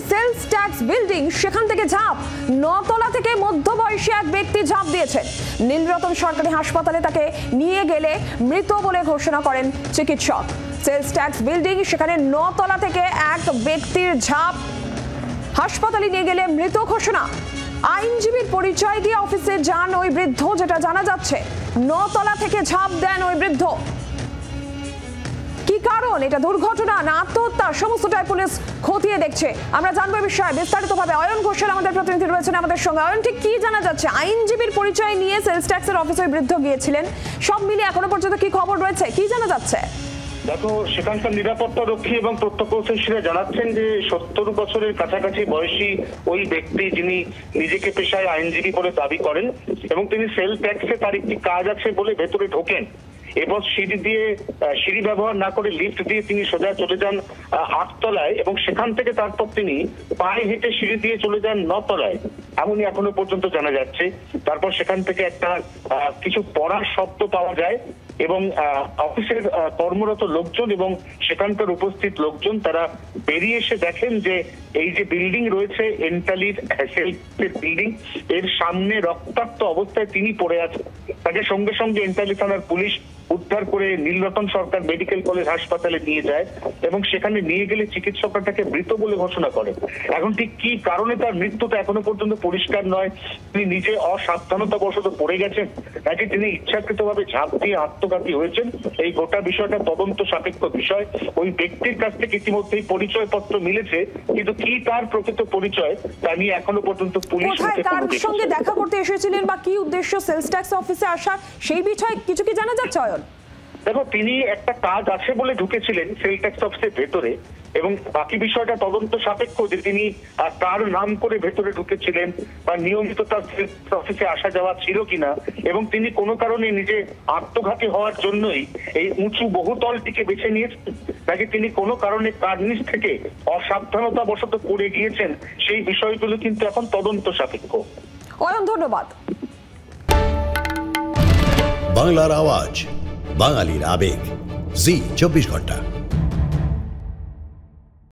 Sales tax building সেখান থেকে ঝাঁপ, 9 তলা থেকে মধ্যবয়সী এক ব্যক্তি ঝাঁপ দিয়েছেন। নীলরতন সরকারি হাসপাতালে তাকে নিয়ে গেলে মৃত বলে ঘোষণা করেন চিকিৎসক। সেলস ট্যাক্স বিল্ডিং সেখানে 9 তলা থেকে এক ব্যক্তির ঝাঁপ, হাসপাতালে নিয়ে গেলে মৃত ঘোষণা। আইনজীবীর পরিচয় দিয়ে অফিসে যান ওই বৃদ্ধ, যেটা জানা যাচ্ছে 9 তলা থেকে ঝাঁপ দেন ওই বৃদ্ধ। কি কারণ, এটা দুর্ঘটনা না আত্মহত্যা, সমস্তটাই পুলিশ খতিয়ে দেখছে। আমরা জানবো এই বিষয়ে বিস্তারিতভাবে। অয়ন ঘোষাল আমাদের প্রতিনিধি রয়েছেন আমাদের সঙ্গে। অয়ন, ঠিক কি জানা যাচ্ছে? আইনজীবীর পরিচয় নিয়ে সেলস ট্যাক্সের অফিসে বৃদ্ধ গিয়েছিলেন, সব মিলিয়ে এখনো পর্যন্ত কি খবর রয়েছে, কি জানা যাচ্ছে? দেখো, সেখানকার নিরাপত্তা রক্ষী এবং প্রত্যক্ষদর্শীরা জানাচ্ছেন যে 70 বছরের কাছাকাছি বয়সী ওই ব্যক্তি, যিনি নিজেকে পেশায় আইনজীবী বলে দাবি করেন এবং তিনি সেল ট্যাক্সে তার একটি কাজ আছে বলে ভেতরে ঢোকেন। এরপর সিঁড়ি ব্যবহার না করে লিফট দিয়ে তিনি সোজা চলে যান 8 তলায় এবং সেখান থেকে তারপর তিনি পায়ে হেঁটে সিঁড়ি দিয়ে চলে যান 9 তলায়, এমনই এখনো পর্যন্ত জানা যাচ্ছে। তারপর সেখান থেকে একটা কিছু পড়ার শব্দ পাওয়া যায় এবং অফিসের কর্মরত লোকজন এবং সেখানকার উপস্থিত লোকজন তারা বেরিয়ে এসে দেখেন যে এই যে বিল্ডিং রয়েছে এন্টালির বিল্ডিং, এর সামনে রক্তাক্ত অবস্থায় তিনি পড়ে আছেন। তাকে সঙ্গে সঙ্গে এন্টালি থানার পুলিশ উদ্ধার করে নীলরতন সরকার মেডিকেল কলেজ হাসপাতালে নিয়ে যায় এবং সেখানে নিয়ে গেলে চিকিৎসকরা তাকে মৃত বলে ঘোষণা করে। এখন ঠিক কি কারণে তার মৃত্যুটা এখনো পর্যন্ত পরিষ্কার নয়। তিনি নিজে অসাবধানতাবশত পড়ে গেছেন নাকি তিনি ইচ্ছাকৃতভাবে ঝাঁপ দিয়ে আত্মঘাতী হয়েছেন, এই গোটা বিষয়টা তদন্ত সাপেক্ষ বিষয়। ওই ব্যক্তির কাছ থেকে ইতিমধ্যেই পরিচয়পত্র মিলেছে, কিন্তু কি তার প্রকৃত পরিচয় তা নিয়ে এখনো পর্যন্ত পুলিশ কার সঙ্গে দেখা করতে এসেছিলেন বা কি উদ্দেশ্য সেলস ট্যাক্স অফিসে আসা, সেই বিষয়ে কিছু কি জানা যাচ্ছে? অয়ন, দেখো, তিনি একটা কাজ আছে বলে ঢুকেছিলেন সেল ট্যাক্স অফিসের ভেতরে এবং বাকি বিষয়টা তদন্ত সাপেক্ষ যে তিনি কার নাম করে ভেতরে ঢুকেছিলেন বা নিয়মিত তার অফিসে আসা যাওয়া ছিল কিনা এবং তিনি কোনো কারণে নিজে আত্মঘাতী হওয়ার জন্যই এই উঁচু বহুতলটিকে বেছে নিয়েছেন নাকি তিনি কোনো কারণে কার্নিশ থেকে অসাবধানতা বশত পড়ে গিয়েছেন, সেই বিষয়গুলো কিন্তু এখন তদন্ত সাপেক্ষ। অয়ন, ধন্যবাদ। বাংলার আওয়াজ, বাঙালির আবেগ, জি 24 ঘন্টা।